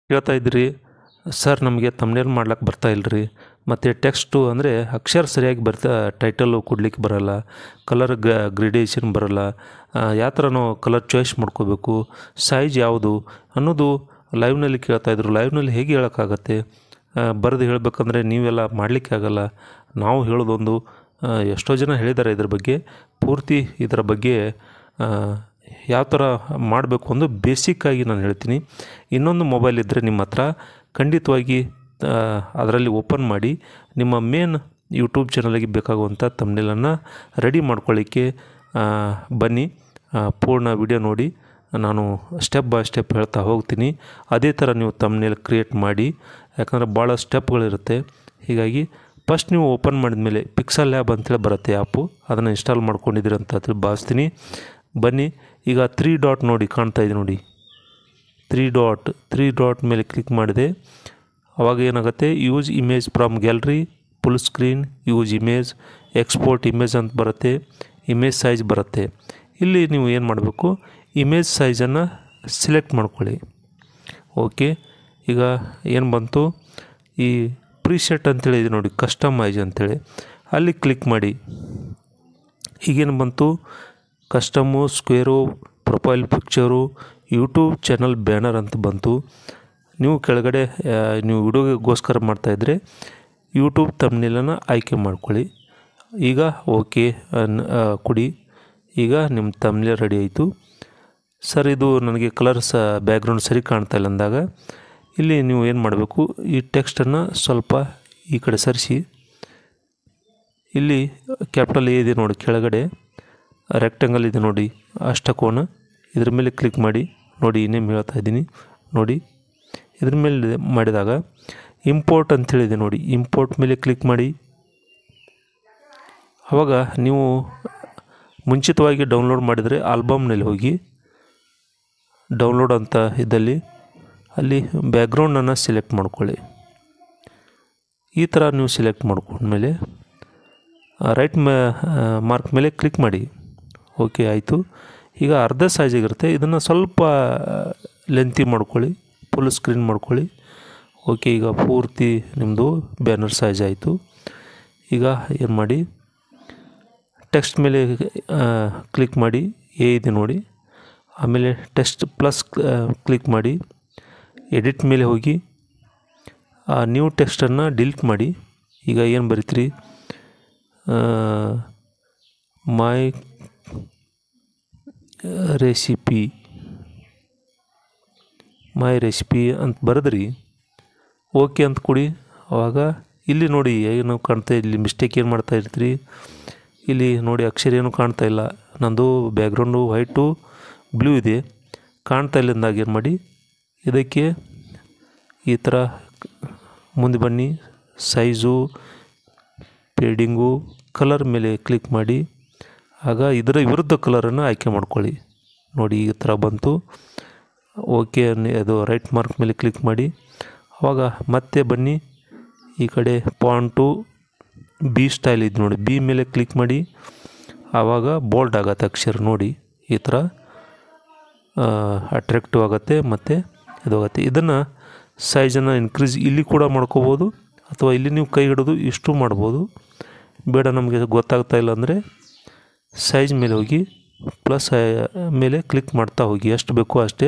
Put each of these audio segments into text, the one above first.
ಕೇಳ್ತಾ ಇದ್ರಿ ಸರ್ ನಮಗೆ ತಮ್ನೇಲ್ ಮಾಡ್ಲಿಕ್ಕೆ ಬರ್ತಾ ಇಲ್ಲರಿ, ಮತ್ತು ಟೆಕ್ಸ್ಟು ಅಂದರೆ ಅಕ್ಷರ ಸರಿಯಾಗಿ ಟೈಟಲ್ಲು ಕೊಡ್ಲಿಕ್ಕೆ ಬರೋಲ್ಲ, ಕಲರ್ ಗ್ರೇಡೇಷನ್ ಬರೋಲ್ಲ, ಯಾವ ಥರ ನಾವು ಕಲರ್ ಚಾಯ್ಸ್ ಮಾಡ್ಕೋಬೇಕು, ಸೈಜ್ ಯಾವುದು ಅನ್ನೋದು ಲೈವ್ನಲ್ಲಿ ಕೇಳ್ತಾಯಿದ್ರು. ಲೈವ್ನಲ್ಲಿ ಹೇಗೆ ಹೇಳೋಕ್ಕಾಗತ್ತೆ? ಬರೆದು ಹೇಳಬೇಕಂದ್ರೆ ನೀವೆಲ್ಲ ಮಾಡಲಿಕ್ಕೆ ಆಗೋಲ್ಲ. ನಾವು ಹೇಳೋದೊಂದು, ಎಷ್ಟೋ ಜನ ಹೇಳಿದ್ದಾರೆ ಇದ್ರ ಬಗ್ಗೆ. ಪೂರ್ತಿ ಇದರ ಬಗ್ಗೆ ಯಾವ ಥರ ಮಾಡಬೇಕು ಒಂದು ಬೇಸಿಕ್ಕಾಗಿ ನಾನು ಹೇಳ್ತೀನಿ. ಇನ್ನೊಂದು ಮೊಬೈಲ್ ಇದ್ದರೆ ನಿಮ್ಮ ಹತ್ರ ಖಂಡಿತವಾಗಿ ಅದರಲ್ಲಿ ಓಪನ್ ಮಾಡಿ ನಿಮ್ಮ ಮೇನ್ ಯೂಟ್ಯೂಬ್ ಚಾನಲಿಗೆ ಬೇಕಾಗುವಂಥ ತಮ್ನೇಲನ್ನು ರೆಡಿ ಮಾಡ್ಕೊಳ್ಳಿಕ್ಕೆ ಬನ್ನಿ. ಪೂರ್ಣ ವಿಡಿಯೋ ನೋಡಿ, ನಾನು ಸ್ಟೆಪ್ ಬೈ ಸ್ಟೆಪ್ ಹೇಳ್ತಾ ಹೋಗ್ತೀನಿ. ಅದೇ ಥರ ನೀವು ತಮ್ನೇಲ್ ಕ್ರಿಯೇಟ್ ಮಾಡಿ, ಯಾಕಂದರೆ ಭಾಳ ಸ್ಟೆಪ್ಗಳಿರುತ್ತೆ. ಹೀಗಾಗಿ ಫಸ್ಟ್ ನೀವು ಓಪನ್ ಮಾಡಿದ ಮೇಲೆ ಪಿಕ್ಸಲ್ ಲ್ಯಾಬ್ ಅಂತೇಳಿ ಬರುತ್ತೆ ಆ್ಯಪು, ಅದನ್ನು ಇನ್ಸ್ಟಾಲ್ ಮಾಡ್ಕೊಂಡಿದ್ದೀರಿ ಅಂತ ಭಾವಿಸ್ತೀನಿ. ಬನ್ನಿ, ಈಗ 3 ಡಾಟ್ ನೋಡಿ ಕಾಣ್ತಾ ಇದೆ ನೋಡಿ, 3 ಡಾಟ್ ಮೇಲೆ ಕ್ಲಿಕ್ ಮಾಡಿದೆ. ಆವಾಗ ಏನಾಗುತ್ತೆ, use image from gallery, full screen, use image, export image ಅಂತ ಬರುತ್ತೆ, ಇಮೇಜ್ ಸೈಜ್ ಬರುತ್ತೆ. ಇಲ್ಲಿ ನೀವು ಏನು ಮಾಡಬೇಕು, ಇಮೇಜ್ ಸೈಜನ್ನು ಸೆಲೆಕ್ಟ್ ಮಾಡ್ಕೊಳ್ಳಿ. ಓಕೆ, ಈಗ ಏನು ಬಂತು, ಈ ಪ್ರಿಸೆಟ್ ಅಂತೇಳಿ ಇದೆ ನೋಡಿ, ಕಸ್ಟಮೈಜ್ ಅಂತೇಳಿ, ಅಲ್ಲಿ ಕ್ಲಿಕ್ ಮಾಡಿ. ಈಗೇನು ಬಂತು, custom, square, profile picture, YouTube channel banner ಅಂತ ಬಂತು. ನೀವು ಕೆಳಗಡೆ ನೀವು ವಿಡಿಯೋಗೋಸ್ಕರ ಮಾಡ್ತಾಯಿದ್ರೆ ಯೂಟ್ಯೂಬ್ ತಮ್ನೇಲನ್ನು ಆಯ್ಕೆ ಮಾಡ್ಕೊಳ್ಳಿ. ಈಗ ಓಕೆ ಕೊಡಿ. ಈಗ ನಿಮ್ಮ ತಮ್ನೇಲ್ ರೆಡಿ ಆಯಿತು. ಸರ್ ಇದು ನನಗೆ ಕಲರ್ಸ್ ಬ್ಯಾಕ್ಗ್ರೌಂಡ್ ಸರಿ ಕಾಣ್ತಾ ಇಲ್ಲ ಅಂದಾಗ ಇಲ್ಲಿ ನೀವು ಏನು ಮಾಡಬೇಕು, ಈ ಟೆಕ್ಸ್ಟನ್ನು ಸ್ವಲ್ಪ ಈ ಕಡೆ ಸರಿಸಿ, ಇಲ್ಲಿ ಕ್ಯಾಪಿಟಲ್ ಎ ಇದೆ ನೋಡಿ, ಕೆಳಗಡೆ ರೆಕ್ಟಂಗಲ್ ಇದೆ ನೋಡಿ, ಅಷ್ಟಕೋನ, ಇದ್ರ ಮೇಲೆ ಕ್ಲಿಕ್ ಮಾಡಿ. ನೋಡಿ ನೇಮ್ ಹೇಳ್ತಾ ಇದ್ದೀನಿ ನೋಡಿ, ಇದ್ರ ಮೇಲೆ ಮಾಡಿದಾಗ ಇಂಪೋರ್ಟ್ ಅಂಥೇಳಿದೆ ನೋಡಿ, ಇಂಪೋರ್ಟ್ ಮೇಲೆ ಕ್ಲಿಕ್ ಮಾಡಿ. ಆವಾಗ ನೀವು ಮುಂಚಿತವಾಗಿ ಡೌನ್ಲೋಡ್ ಮಾಡಿದರೆ ಆಲ್ಬಮ್ನಲ್ಲಿ ಹೋಗಿ ಡೌನ್ಲೋಡ್ ಅಂತ ಇದ್ದಲ್ಲಿ ಅಲ್ಲಿ ಬ್ಯಾಕ್ಗ್ರೌಂಡನ್ನು ಸೆಲೆಕ್ಟ್ ಮಾಡ್ಕೊಳ್ಳಿ. ಈ ಥರ ನೀವು ಸೆಲೆಕ್ಟ್ ಮಾಡ್ಕೊಂಡ್ಮೇಲೆ ರೈಟ್ ಮಾರ್ಕ್ ಮೇಲೆ ಕ್ಲಿಕ್ ಮಾಡಿ. ಓಕೆ ಆಯಿತು. ಈಗ ಅರ್ಧ ಸೈಜಿಗಿರುತ್ತೆ, ಇದನ್ನು ಸ್ವಲ್ಪ ಲೆಂತಿ ಮಾಡ್ಕೊಳ್ಳಿ, ಫುಲ್ ಸ್ಕ್ರೀನ್ ಮಾಡ್ಕೊಳ್ಳಿ. ಓಕೆ, ಈಗ ಪೂರ್ತಿ ನಿಮ್ಮದು ಬ್ಯಾನರ್ ಸೈಜ್ ಆಯಿತು. ಈಗ ಏನು ಮಾಡಿ, ಟೆಕ್ಸ್ಟ್ ಮೇಲೆ ಕ್ಲಿಕ್ ಮಾಡಿ, ಎ ಇದೆ ನೋಡಿ, ಆಮೇಲೆ ಟೆಕ್ಸ್ಟ್ ಪ್ಲಸ್ ಕ್ಲಿಕ್ ಮಾಡಿ, ಎಡಿಟ್ ಮೇಲೆ ಹೋಗಿ ಆ ನ್ಯೂ ಟೆಕ್ಸ್ಟನ್ನು ಡಿಲೀಟ್ ಮಾಡಿ. ಈಗ ಏನು ಬರೀತೀರಿ, ಮೈ ರೆಸಿಪಿ ಅಂತ ಬರೆದ್ರಿ. ಓಕೆ ಅಂತ ಕೊಡಿ. ಆವಾಗ ಇಲ್ಲಿ ನೋಡಿ ಏನು ಕಾಣ್ತಾ, ಇಲ್ಲಿ ಮಿಸ್ಟೇಕ್ ಏನು ಮಾಡ್ತಾ ಇರ್ತೀರಿ, ಇಲ್ಲಿ ನೋಡಿ ಅಕ್ಷರ ಏನು ಕಾಣ್ತಾ ಇಲ್ಲ, ನಂದು ಬ್ಯಾಕ್ಗ್ರೌಂಡು ವೈಟು ಬ್ಲೂ ಇದೆ, ಕಾಣ್ತಾ ಇಲ್ಲ ಅಂದಾಗ ಏನು ಮಾಡಿ, ಇದಕ್ಕೆ ಈ ಥರ ಮುಂದೆ ಬನ್ನಿ, ಸೈಜು, ಪೇಡಿಂಗು, ಕಲರ್ ಮೇಲೆ ಕ್ಲಿಕ್ ಮಾಡಿ. ಆಗ ಇದರ ವಿರುದ್ಧ ಕಲರನ್ನು ಆಯ್ಕೆ ಮಾಡ್ಕೊಳ್ಳಿ. ನೋಡಿ ಈ ಥರ ಬಂತು. ಓಕೆ, ಅದು ರೈಟ್ ಮಾರ್ಕ್ ಮೇಲೆ ಕ್ಲಿಕ್ ಮಾಡಿ. ಆವಾಗ ಮತ್ತೆ ಬನ್ನಿ, ಈ ಕಡೆ ಪಾಂಟು ಬಿ ಸ್ಟೈಲ್ ಇದೆ ನೋಡಿ, ಬಿ ಮೇಲೆ ಕ್ಲಿಕ್ ಮಾಡಿ. ಆವಾಗ ಬೋಲ್ಡ್ ಆಗುತ್ತೆ ಅಕ್ಷರ ನೋಡಿ, ಈ ಥರ ಅಟ್ರಾಕ್ಟಿವ್ ಆಗುತ್ತೆ ಮತ್ತು ಇದು ಆಗುತ್ತೆ. ಇದನ್ನು ಸೈಜನ್ನು ಇನ್ಕ್ರೀಸ್ ಇಲ್ಲಿ ಕೂಡ ಮಾಡ್ಕೋಬೋದು, ಅಥವಾ ಇಲ್ಲಿ ನೀವು ಕೈ ಹಿಡಿದು ಇಷ್ಟು ಮಾಡ್ಬೋದು. ಬೇಡ ನಮಗೆ ಗೊತ್ತಾಗ್ತಾ ಇಲ್ಲ ಅಂದರೆ ಸೈಜ್ ಮೇಲೆ ಹೋಗಿ ಪ್ಲಸ್ ಮೇಲೆ ಕ್ಲಿಕ್ ಮಾಡ್ತಾ ಹೋಗಿ, ಎಷ್ಟು ಬೇಕೋ ಅಷ್ಟೇ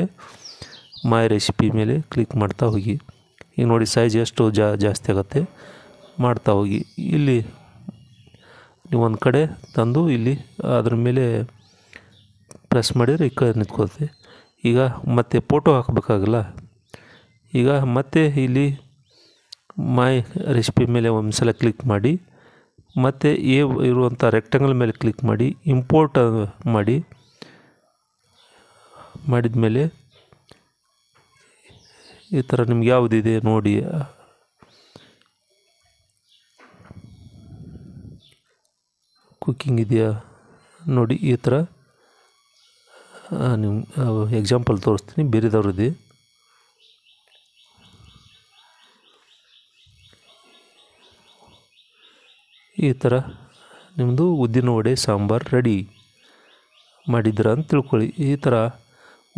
ಮೈ ರೆಸಿಪಿ ಮೇಲೆ ಕ್ಲಿಕ್ ಮಾಡ್ತಾ ಹೋಗಿ. ಈಗ ನೋಡಿ ಸೈಜ್ ಎಷ್ಟು ಜಾಸ್ತಿ ಆಗುತ್ತೆ ಮಾಡ್ತಾ ಹೋಗಿ. ಇಲ್ಲಿ ನೀವು ಒಂದು ಕಡೆ ತಂದು ಇಲ್ಲಿ ಅದ್ರ ಮೇಲೆ ಪ್ರೆಸ್ ಮಾಡಿದರೆ ಈ ಕಡೆ ನಿಂತ್ಕೊಳ್ತೆ. ಈಗ ಮತ್ತೆ ಫೋಟೋ ಹಾಕಬೇಕಾಗಲ್ಲ. ಈಗ ಮತ್ತೆ ಇಲ್ಲಿ ಮೈ ರೆಸಿಪಿ ಮೇಲೆ ಒಂದು ಸಲ ಕ್ಲಿಕ್ ಮಾಡಿ, ಮತ್ತು ಎ ಇರುವಂಥ ರೆಕ್ಟಂಗಲ್ ಮೇಲೆ ಕ್ಲಿಕ್ ಮಾಡಿ, ಇಂಪೋರ್ಟ್ ಮಾಡಿ. ಮಾಡಿದ ಮೇಲೆ ಈ ಥರ ನಿಮ್ಗೆ ಯಾವುದಿದೆ ನೋಡಿ, ಕುಕ್ಕಿಂಗ್ ಇದೆಯಾ ನೋಡಿ, ಈ ಥರ ನಿಮ್ಮ ಎಕ್ಸಾಂಪಲ್ ತೋರಿಸ್ತೀನಿ, ಬೇರೆದವ್ರದ್ದು. ಈ ಥರ ನಿಮ್ಮದು ಉದ್ದಿನ ವಡೆ ಸಾಂಬಾರು ರೆಡಿ ಮಾಡಿದ್ದೀರ ಅಂತ ತಿಳ್ಕೊಳ್ಳಿ. ಈ ಥರ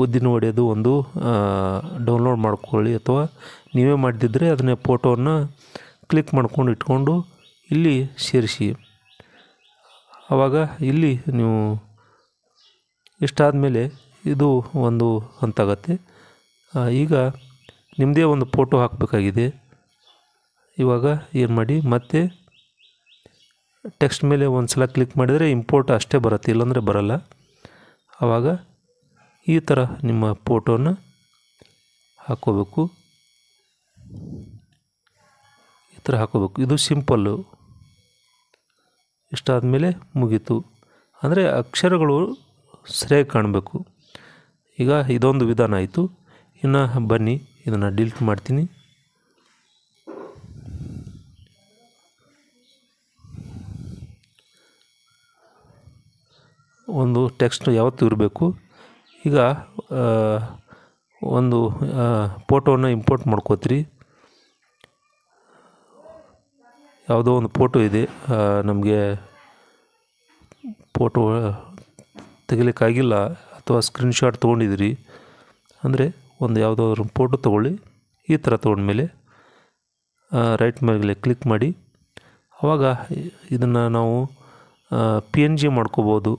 ಉದ್ದಿನ ವಡೆದು ಒಂದು ಡೌನ್ಲೋಡ್ ಮಾಡ್ಕೊಳ್ಳಿ, ಅಥವಾ ನೀವೇ ಮಾಡಿದ್ದರೆ ಅದನ್ನೇ ಫೋಟೋವನ್ನು ಕ್ಲಿಕ್ ಮಾಡ್ಕೊಂಡು ಇಟ್ಕೊಂಡು ಇಲ್ಲಿ ಸೇರಿಸಿ. ಆವಾಗ ಇಲ್ಲಿ ನೀವು ಇಷ್ಟಾದಮೇಲೆ ಇದು ಒಂದು ಹಂತ ಆಗುತ್ತೆ. ಈಗ ನಿಮ್ಮದೇ ಒಂದು ಫೋಟೋ ಹಾಕಬೇಕಾಗಿದೆ. ಇವಾಗ ಏನು ಮಾಡಿ, ಮತ್ತೆ ಟೆಕ್ಸ್ಟ್ ಮೇಲೆ ಒಂದು ಸಲ ಕ್ಲಿಕ್ ಮಾಡಿದರೆ ಇಂಪೋರ್ಟ್ ಅಷ್ಟೇ ಬರುತ್ತೆ, ಇಲ್ಲಾಂದರೆ ಬರಲ್ಲ. ಆವಾಗ ಈ ಥರ ನಿಮ್ಮ ಫೋಟೋನ ಹಾಕ್ಕೋಬೇಕು, ಈ ಥರ ಹಾಕ್ಕೋಬೇಕು. ಇದು ಸಿಂಪಲ್ಲು. ಇಷ್ಟಾದಮೇಲೆ ಮುಗೀತು. ಅಂದರೆ ಅಕ್ಷರಗಳು ಸರಿಯಾಗಿ ಕಾಣಬೇಕು. ಈಗ ಇದೊಂದು ವಿಧಾನ ಆಯಿತು. ಇನ್ನು ಬನ್ನಿ ಇದನ್ನು ಡಿಲೀಟ್ ಮಾಡ್ತೀನಿ. ಒಂದು ಟೆಕ್ಸ್ಟ್ ಯಾವತ್ತೂ ಇರಬೇಕು. ಈಗ ಒಂದು ಫೋಟೋನ ಇಂಪೋರ್ಟ್ ಮಾಡ್ಕೋತೀರಿ. ಯಾವುದೋ ಒಂದು ಫೋಟೋ ಇದೆ, ನಮಗೆ ಫೋಟೋ ತೆಗಿಲಿಕ್ಕಾಗಿಲ್ಲ ಅಥವಾ ಸ್ಕ್ರೀನ್ಶಾಟ್ ತೊಗೊಂಡಿದ್ದೀರಿ ಅಂದರೆ ಒಂದು ಯಾವುದಾದ್ರು ಫೋಟೋ ತೊಗೊಳ್ಳಿ. ಈ ಥರ ತೊಗೊಂಡ್ಮೇಲೆ ರೈಟ್ ಮೇಲೆ ಕ್ಲಿಕ್ ಮಾಡಿ. ಆವಾಗ ಇದನ್ನು ನಾವು PNG ಮಾಡ್ಕೋಬೋದು.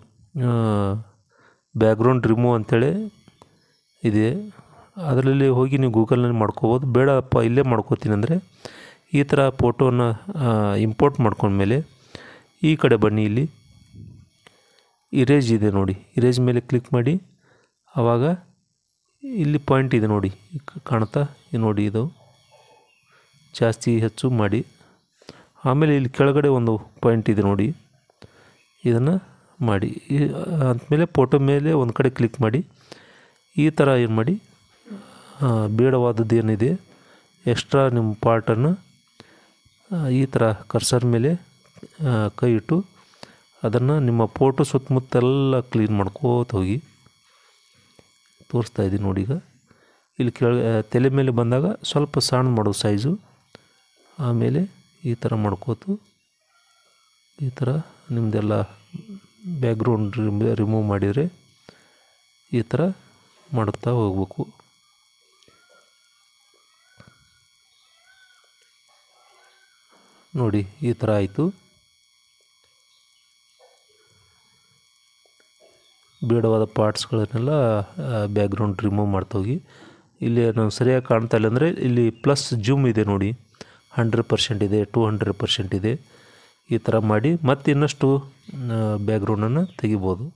ಬ್ಯಾಕ್ಗ್ರೌಂಡ್ ರಿಮೂವ್ ಅಂಥೇಳಿ ಇದೆ, ಅದರಲ್ಲಿ ಹೋಗಿ ನೀವು ಗೂಗಲ್ನಲ್ಲಿ ಮಾಡ್ಕೋಬೋದು. ಬೇಡಪ್ಪ ಇಲ್ಲೇ ಮಾಡ್ಕೋತೀನಿ ಅಂದರೆ ಈ ಥರ ಫೋಟೋನ ಇಂಪೋರ್ಟ್ ಮಾಡ್ಕೊಂಡ್ಮೇಲೆ ಈ ಕಡೆ ಬನ್ನಿ, ಇಲ್ಲಿ ಇರೇಜ್ ಇದೆ ನೋಡಿ, ಇರೇಜ್ ಮೇಲೆ ಕ್ಲಿಕ್ ಮಾಡಿ. ಆವಾಗ ಇಲ್ಲಿ ಪಾಯಿಂಟ್ ಇದೆ ನೋಡಿ, ಕಾಣುತ್ತಾ ನೋಡಿ, ಇದು ಜಾಸ್ತಿ ಹೆಚ್ಚು ಮಾಡಿ. ಆಮೇಲೆ ಇಲ್ಲಿ ಕೆಳಗಡೆ ಒಂದು ಪಾಯಿಂಟ್ ಇದೆ ನೋಡಿ, ಇದನ್ನು ಮಾಡಿ. ಅಂದಮೇಲೆ ಫೋಟೋ ಮೇಲೆ ಒಂದು ಕಡೆ ಕ್ಲಿಕ್ ಮಾಡಿ. ಈ ಥರ ಏನು ಮಾಡಿ, ಬೇಡವಾದದ್ದು ಏನಿದೆ ಎಕ್ಸ್ಟ್ರಾ ನಿಮ್ಮ ಪಾರ್ಟನ್ನು ಈ ಥರ ಕರ್ಸರ್ ಮೇಲೆ ಕೈ ಇಟ್ಟು ಅದನ್ನು ನಿಮ್ಮ ಫೋಟೋ ಸುತ್ತಮುತ್ತೆಲ್ಲ ಕ್ಲೀನ್ ಮಾಡ್ಕೋತ ಹೋಗಿ. ತೋರಿಸ್ತಾ ಇದ್ದೀನಿ ನೋಡಿ. ಈಗ ಇಲ್ಲಿ ತಲೆ ಮೇಲೆ ಬಂದಾಗ ಸ್ವಲ್ಪ ಸಣ್ಣ ಮಾಡೋ ಸೈಜು, ಆಮೇಲೆ ಈ ಥರ ಮಾಡ್ಕೋತು ಈ ಥರ ನಿಮ್ಮದೆಲ್ಲ ಬ್ಯಾಕ್ಗ್ರೌಂಡ್ ರಿಮೂವ್ ಮಾಡಿದರೆ ಈ ಥರ ಮಾಡುತ್ತಾ ಹೋಗಬೇಕು. ನೋಡಿ ಈ ಥರ ಆಯಿತು. ಬೇಡವಾದ ಪಾರ್ಟ್ಸ್ಗಳನ್ನೆಲ್ಲ ಬ್ಯಾಕ್ಗ್ರೌಂಡ್ ರಿಮೂವ್ ಮಾಡ್ತೋಗಿ. ಇಲ್ಲಿ ನಾವು ಸರಿಯಾಗಿ ಕಾಣ್ತಾ ಇಲ್ಲ ಅಂದರೆ ಇಲ್ಲಿ ಪ್ಲಸ್ ಜೂಮ್ ಇದೆ ನೋಡಿ, 100% ಇದೆ, 200% ಇದೆ. ಈ ಥರ ಮಾಡಿ ಮತ್ತೆ ಇನ್ನಷ್ಟು ಬ್ಯಾಕ್ಗ್ರೌಂಡನ್ನು ತೆಗಿಬೋದು.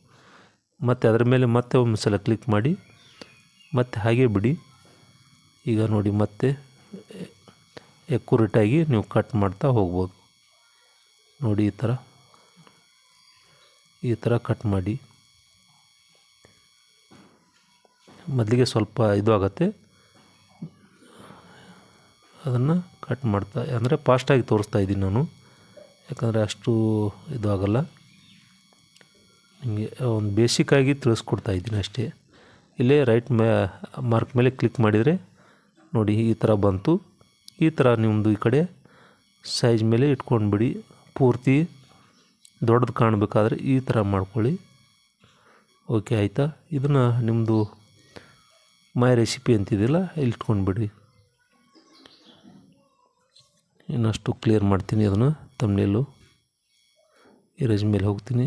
ಮತ್ತು ಅದರ ಮೇಲೆ ಮತ್ತೆ ಒಂದು ಸಲ ಕ್ಲಿಕ್ ಮಾಡಿ ಮತ್ತೆ ಹಾಗೆ ಬಿಡಿ. ಈಗ ನೋಡಿ ಮತ್ತೆ ಎಕ್ಯುರೇಟಾಗಿ ನೀವು ಕಟ್ ಮಾಡ್ತಾ ಹೋಗ್ಬೋದು. ನೋಡಿ ಈ ಥರ ಕಟ್ ಮಾಡಿ. ಮೊದಲಿಗೆ ಸ್ವಲ್ಪ ಇದು ಆಗುತ್ತೆ, ಅದನ್ನು ಕಟ್ ಮಾಡ್ತಾ ಅಂದರೆ ಫಾಸ್ಟಾಗಿ ತೋರಿಸ್ತಾ ಇದ್ದೀನಿ ನಾನು, ಯಾಕಂದರೆ ಅಷ್ಟು ಇದು ಆಗೋಲ್ಲ. ನಿಮಗೆ ಒಂದು ಬೇಸಿಕ್ಕಾಗಿ ತಿಳಿಸ್ಕೊಡ್ತಾ ಇದ್ದೀನಿ ಅಷ್ಟೇ. ಇಲ್ಲೇ ರೈಟ್ ಮಾರ್ಕ್ ಮೇಲೆ ಕ್ಲಿಕ್ ಮಾಡಿದರೆ ನೋಡಿ ಈ ಥರ ಬಂತು. ಈ ಥರ ನಿಮ್ಮದು ಈ ಕಡೆ ಸೈಜ್ ಮೇಲೆ ಇಟ್ಕೊಂಡ್ಬಿಡಿ. ಪೂರ್ತಿ ದೊಡ್ಡದು ಕಾಣಬೇಕಾದ್ರೆ ಈ ಥರ ಮಾಡ್ಕೊಳ್ಳಿ. ಓಕೆ ಆಯಿತಾ? ಇದನ್ನು ನಿಮ್ಮದು ಮೈ ರೆಸಿಪಿ ಅಂತಿದೆಯಲ್ಲ ಇಲ್ಲಿ ಇಟ್ಕೊಂಡ್ಬಿಡಿ. ಇನ್ನಷ್ಟು ಕ್ಲಿಯರ್ ಮಾಡ್ತೀನಿ ಅದನ್ನು. ತಮ್ನೇಲು ಇರೇಜ್ ಮೇಲೆ ಹೋಗ್ತೀನಿ.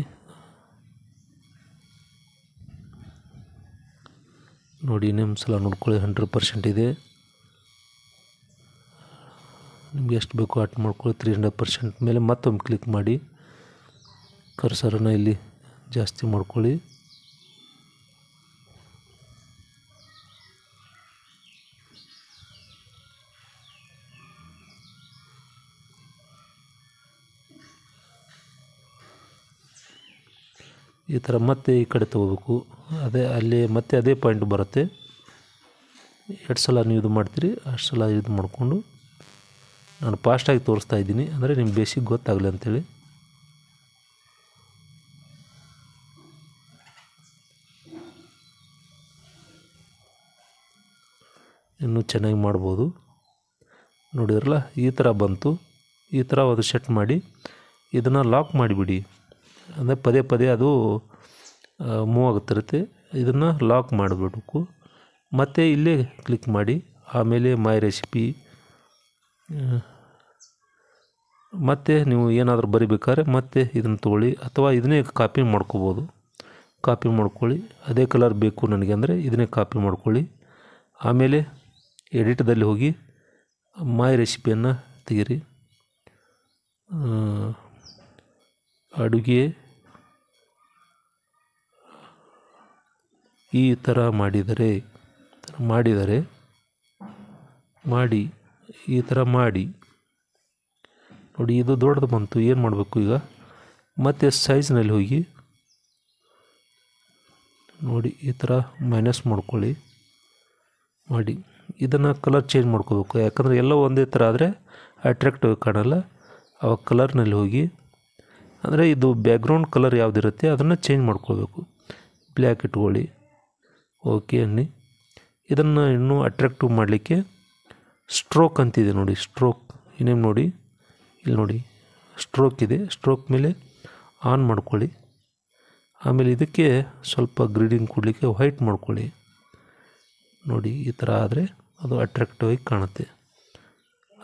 ನೋಡಿ ಇನ್ನೊಂದು ಸಲ ನೋಡ್ಕೊಳ್ಳಿ, 100% ಇದೆ. ನಿಮ್ಗೆ ಎಷ್ಟು ಬೇಕೋ ಅಟ್ ಮಾಡ್ಕೊಳ್ಳಿ. 300% ಮೇಲೆ ಮತ್ತೊಮ್ಮೆ ಕ್ಲಿಕ್ ಮಾಡಿ ಕರ್ಸರನ್ನು ಇಲ್ಲಿ ಜಾಸ್ತಿ ಮಾಡ್ಕೊಳ್ಳಿ. ಈ ಥರ ಮತ್ತೆ ಈ ಕಡೆ ತೊಗೋಬೇಕು. ಅಲ್ಲಿ ಮತ್ತೆ ಅದೇ ಪಾಯಿಂಟ್ ಬರುತ್ತೆ. ಎಷ್ಟು ಸಲ ನೀವು ಇದು ಮಾಡ್ತೀರಿ ಅಷ್ಟು ಸಲ ಇದು ಮಾಡಿಕೊಂಡು, ನಾನು ಫಾಸ್ಟಾಗಿ ತೋರಿಸ್ತಾ ಇದ್ದೀನಿ ಅಂದರೆ ನಿಮ್ಗೆ ಬೇಸಿಕ್ ಗೊತ್ತಾಗಲಿ ಅಂಥೇಳಿ. ಇನ್ನೂ ಚೆನ್ನಾಗಿ ಮಾಡ್ಬೋದು. ನೋಡಿದ್ರಲ್ಲ ಈ ಥರ ಬಂತು. ಈ ಥರ ಅದು ಸೆಟ್ ಮಾಡಿ ಇದನ್ನು ಲಾಕ್ ಮಾಡಿಬಿಡಿ. ಅಂದರೆ ಪದೇ ಪದೇ ಅದು ಮೂವ್ ಆಗುತ್ತಿರುತ್ತೆ. ಇದನ್ನು ಲಾಕ್ ಮಾಡಿಬಿಡಬೇಕು. ಮತ್ತು ಇಲ್ಲೇ ಕ್ಲಿಕ್ ಮಾಡಿ ಆಮೇಲೆ ಮೈ ರೆಸಿಪಿ. ಮತ್ತು ನೀವು ಏನಾದರೂ ಬರಿಬೇಕಾದ್ರೆ ಮತ್ತೆ ಇದನ್ನು ತೊಗೊಳ್ಳಿ ಅಥವಾ ಇದನ್ನೇ ಕಾಪಿ ಮಾಡ್ಕೋಬೋದು. ಕಾಪಿ ಮಾಡ್ಕೊಳ್ಳಿ. ಅದೇ ಕಲರ್ ಬೇಕು ನನಗೆ ಅಂದರೆ ಇದನ್ನೇ ಕಾಪಿ ಮಾಡ್ಕೊಳ್ಳಿ. ಆಮೇಲೆ ಎಡಿಟ್ದಲ್ಲಿ ಹೋಗಿ ಮೈ ರೆಸಿಪಿಯನ್ನು ತೆಗೀರಿ. ಅಡುಗೆ ಈ ಥರ ಈ ಥರ ಮಾಡಿ ನೋಡಿ, ಇದು ದೊಡ್ಡದು ಬಂತು. ಏನು ಮಾಡಬೇಕು ಈಗ? ಮತ್ತು ಸೈಜ್ನಲ್ಲಿ ಹೋಗಿ ನೋಡಿ, ಈ ಥರ ಮೈನಸ್ ಮಾಡಿ ಇದನ್ನು ಕಲರ್ ಚೇಂಜ್ ಮಾಡ್ಕೋಬೇಕು. ಯಾಕಂದರೆ ಎಲ್ಲ ಒಂದೇ ಥರ ಆದರೆ ಅಟ್ರಾಕ್ಟಿವ್ ಕಾಣಲ್ಲ. ಆವಾಗ ಕಲರ್ನಲ್ಲಿ ಹೋಗಿ, ಅಂದರೆ ಇದು ಬ್ಯಾಕ್ಗ್ರೌಂಡ್ ಕಲರ್ ಯಾವುದಿರುತ್ತೆ ಅದನ್ನು ಚೇಂಜ್ ಮಾಡ್ಕೋಬೇಕು. ಬ್ಲ್ಯಾಕ್ ಇಟ್ಕೊಳ್ಳಿ. ಓಕೆ ಅನ್ನಿ. ಇದನ್ನು ಇನ್ನೂ ಅಟ್ರಾಕ್ಟಿವ್ ಮಾಡಲಿಕ್ಕೆ ಸ್ಟ್ರೋಕ್ ಅಂತಿದೆ ನೋಡಿ. ಸ್ಟ್ರೋಕ್ ಇನ್ನೇನು ನೋಡಿ, ಇಲ್ಲಿ ನೋಡಿ ಸ್ಟ್ರೋಕ್ ಇದೆ. ಸ್ಟ್ರೋಕ್ ಮೇಲೆ ಆನ್ ಮಾಡ್ಕೊಳ್ಳಿ. ಆಮೇಲೆ ಇದಕ್ಕೆ ಸ್ವಲ್ಪ ಗ್ರೀಡಿಂಗ್ ಕೊಡಲಿಕ್ಕೆ ವೈಟ್ ಮಾಡ್ಕೊಳ್ಳಿ. ನೋಡಿ, ಈ ಥರ ಆದರೆ ಅದು ಅಟ್ರಾಕ್ಟಿವ್ ಆಗಿ ಕಾಣುತ್ತೆ.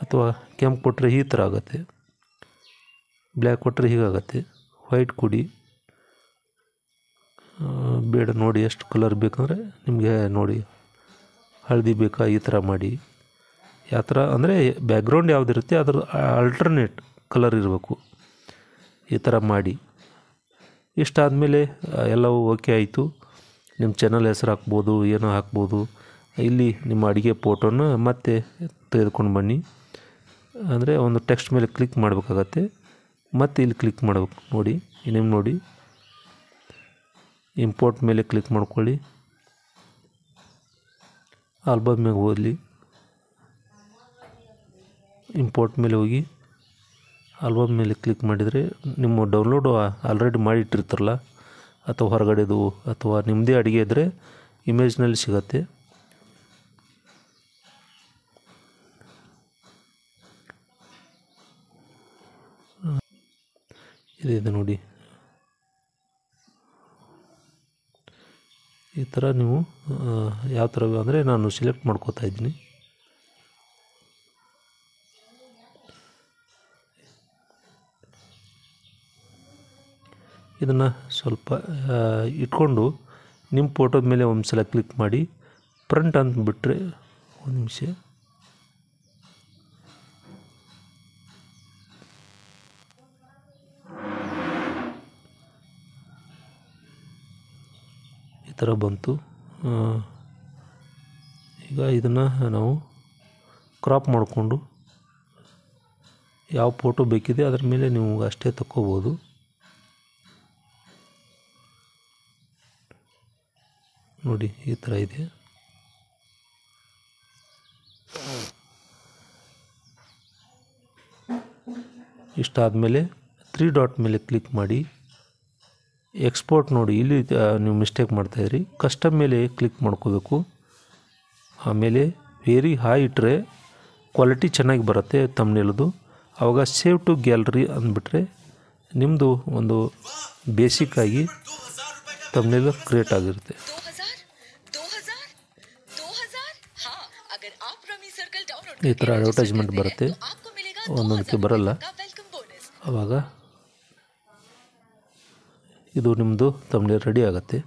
ಅಥವಾ ಕೆಂಪು ಕೊಟ್ಟರೆ ಈ ಥರ ಆಗುತ್ತೆ, ಬ್ಲ್ಯಾಕ್ ಕೊಟ್ಟರೆ ಹೀಗಾಗತ್ತೆ. ವೈಟ್ ಕೊಡಿ. ಬೇಡ ನೋಡಿ, ಎಷ್ಟು ಕಲರ್ ಬೇಕಂದರೆ ನಿಮಗೆ ನೋಡಿ, ಹಳದಿ ಬೇಕಾ ಈ ಥರ ಮಾಡಿ. ಯಾವ ಥರ ಅಂದರೆ ಬ್ಯಾಕ್ಗ್ರೌಂಡ್ ಯಾವುದಿರುತ್ತೆ ಅದರ ಆಲ್ಟರ್ನೇಟ್ ಕಲರ್ ಇರಬೇಕು. ಈ ಥರ ಮಾಡಿ. ಇಷ್ಟಾದಮೇಲೆ ಎಲ್ಲವೂ ಓಕೆ ಆಯಿತು. ನಿಮ್ಮ ಚಾನಲ್ ಹೆಸರು ಹಾಕ್ಬೋದು, ಏನೋ ಹಾಕ್ಬೋದು. ಇಲ್ಲಿ ನಿಮ್ಮ ಅಡುಗೆ ಫೋಟೋನ ಮತ್ತೆ ತೆಗೆದುಕೊಂಡು ಬನ್ನಿ. ಅಂದರೆ ಒಂದು ಟೆಕ್ಸ್ಟ್ ಮೇಲೆ ಕ್ಲಿಕ್ ಮಾಡಬೇಕಾಗತ್ತೆ. ಮತ್ತು ಇಲ್ಲಿ ಕ್ಲಿಕ್ ಮಾಡಬೇಕು. ನೋಡಿ, ಇನ್ನೇನು ನೋಡಿ, ಇಂಪೋರ್ಟ್ ಮೇಲೆ ಕ್ಲಿಕ್ ಮಾಡ್ಕೊಳ್ಳಿ. ಆಲ್ಬಮ್ ಮೇಲೆ ಹೋಗಲಿ. ಇಂಪೋರ್ಟ್ ಮೇಲೆ ಹೋಗಿ ಆಲ್ಬಮ್ ಮೇಲೆ ಕ್ಲಿಕ್ ಮಾಡಿದರೆ ನಿಮ್ಮ ಡೌನ್ಲೋಡು ಆಲ್ರೆಡಿ ಮಾಡಿಟ್ಟಿರ್ತಾರಲ್ಲ, ಅಥವಾ ಹೊರಗಡೆದು ಅಥವಾ ನಿಮ್ಮದೇ ಅಡುಗೆ ಇದ್ದರೆ ಇಮೇಜ್ನಲ್ಲಿ ಸಿಗತ್ತೆ. ಇದೆ ನೋಡಿ, ಈ ಥರ ನೀವು ಯಾವ ಥರ ಅಂದರೆ ನಾನು ಸೆಲೆಕ್ಟ್ ಮಾಡ್ಕೋತಾ ಇದ್ದೀನಿ. ಇದನ್ನು ಸ್ವಲ್ಪ ಇಟ್ಕೊಂಡು ನಿಮ್ಮ ಫೋಟೋದ ಮೇಲೆ ಒಂದು ಸಲ ಕ್ಲಿಕ್ ಮಾಡಿ ಫ್ರಂಟ್ ಅಂತ ಬಿಟ್ಟರೆ, ಒಂದು ನಿಮಿಷ, ಈ ಥರ ಬಂತು. ಈಗ ಇದನ್ನು ನಾವು ಕ್ರಾಪ್ ಮಾಡಿಕೊಂಡು ಯಾವ ಫೋಟೋ ಬೇಕಿದೆ ಅದರ ಮೇಲೆ ನೀವು ಅಷ್ಟೇ ತಕ್ಕೋಬೋದು. ನೋಡಿ, ಈ ಥರ ಇದೆ. ಇಷ್ಟಾದಮೇಲೆ 3 ಡಾಟ್ ಮೇಲೆ ಕ್ಲಿಕ್ ಮಾಡಿ ಎಕ್ಸ್ಪೋರ್ಟ್. ನೋಡಿ, ಇಲ್ಲಿ ನೀವು ಮಿಸ್ಟೇಕ್ ಮಾಡ್ತಾಯಿದ್ರಿ. ಕಸ್ಟಮ್ ಮೇಲೆ ಕ್ಲಿಕ್ ಮಾಡ್ಕೋಬೇಕು. ಆಮೇಲೆ ವೆರಿ ಹೈ ಇಟ್ಟರೆ ಕ್ವಾಲಿಟಿ ಚೆನ್ನಾಗಿ ಬರುತ್ತೆ ತಮ್ನೇಲ್ದು. ಆವಾಗ ಸೇವ್ ಟು ಗ್ಯಾಲರಿ ಅಂದ್ಬಿಟ್ರೆ ನಿಮ್ಮದು ಒಂದು ಬೇಸಿಕ್ಕಾಗಿ ತಮ್ನೇಲ್ ಕ್ರಿಯೇಟ್ ಆಗಿರುತ್ತೆ. ಈ ಥರ ಅಡ್ವರ್ಟೈಸ್ಮೆಂಟ್ ಬರುತ್ತೆ, ಒಂದೊಂದಕ್ಕೆ ಬರಲ್ಲ. ಆವಾಗ ಇದು ನಿಮ್ಮದು ತಮ್ನೇಲ್ ರೆಡಿ ಆಗುತ್ತೆ.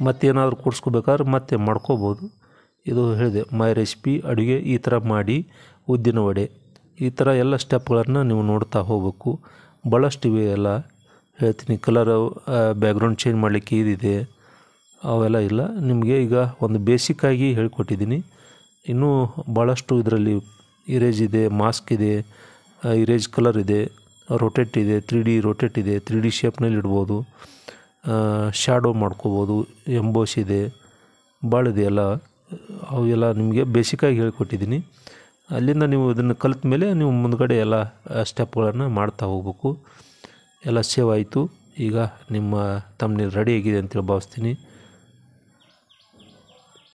ಮತ್ತೇನಾದರೂ ಕೂಡಿಸ್ಕೋಬೇಕಾದ್ರೆ ಮತ್ತೆ ಮಾಡ್ಕೋಬೋದು. ಇದು ಹೇಳಿದೆ, ಮೈ ರೆಸಿಪಿ, ಅಡುಗೆ ಈ ಥರ ಮಾಡಿ, ಉದ್ದಿನ ವಡೆ, ಈ ಥರ ಎಲ್ಲ ಸ್ಟೆಪ್ಗಳನ್ನು ನೀವು ನೋಡ್ತಾ ಹೋಗಬೇಕು. ಭಾಳಷ್ಟಿವೆ ಎಲ್ಲ ಹೇಳ್ತೀನಿ. ಕಲರ್ ಬ್ಯಾಕ್ಗ್ರೌಂಡ್ ಚೇಂಜ್ ಮಾಡಲಿಕ್ಕೆ ಇದಿದೆ, ಅವೆಲ್ಲ ಇಲ್ಲ. ನಿಮಗೆ ಈಗ ಒಂದು ಬೇಸಿಕ್ಕಾಗಿ ಹೇಳ್ಕೊಟ್ಟಿದ್ದೀನಿ. ಇನ್ನೂ ಭಾಳಷ್ಟು ಇದರಲ್ಲಿ ಇರೇಜ್ ಇದೆ, ಮಾಸ್ಕ್ ಇದೆ, ಇರೇಜ್ ಕಲರ್ ಇದೆ, ರೊಟೇಟ್ ಇದೆ, 3D ರೊಟೇಟ್ ಇದೆ, 3D ಶೇಪ್ನಲ್ಲಿ ಇಡ್ಬೋದು, ಶ್ಯಾಡೋ ಮಾಡ್ಕೋಬೋದು, ಎಂಬೋಸ್ ಇದೆ, ಭಾಳ ಇದೆ ಎಲ್ಲ. ಅವೆಲ್ಲ ನಿಮಗೆ ಬೇಸಿಕ್ಕಾಗಿ ಹೇಳ್ಕೊಟ್ಟಿದ್ದೀನಿ. ಅಲ್ಲಿಂದ ನೀವು ಇದನ್ನು ಕಲಿತ ಮೇಲೆ ನೀವು ಮುಂದ್ಗಡೆ ಎಲ್ಲ ಸ್ಟೆಪ್ಗಳನ್ನು ಮಾಡ್ತಾ ಹೋಗ್ಬೇಕು. ಎಲ್ಲ ಸೇವ್ ಆಯಿತು. ಈಗ ನಿಮ್ಮ ತಮ್ನೇಲ್ ರೆಡಿ ಆಗಿದೆ ಅಂತೇಳಿ ಭಾವಿಸ್ತೀನಿ.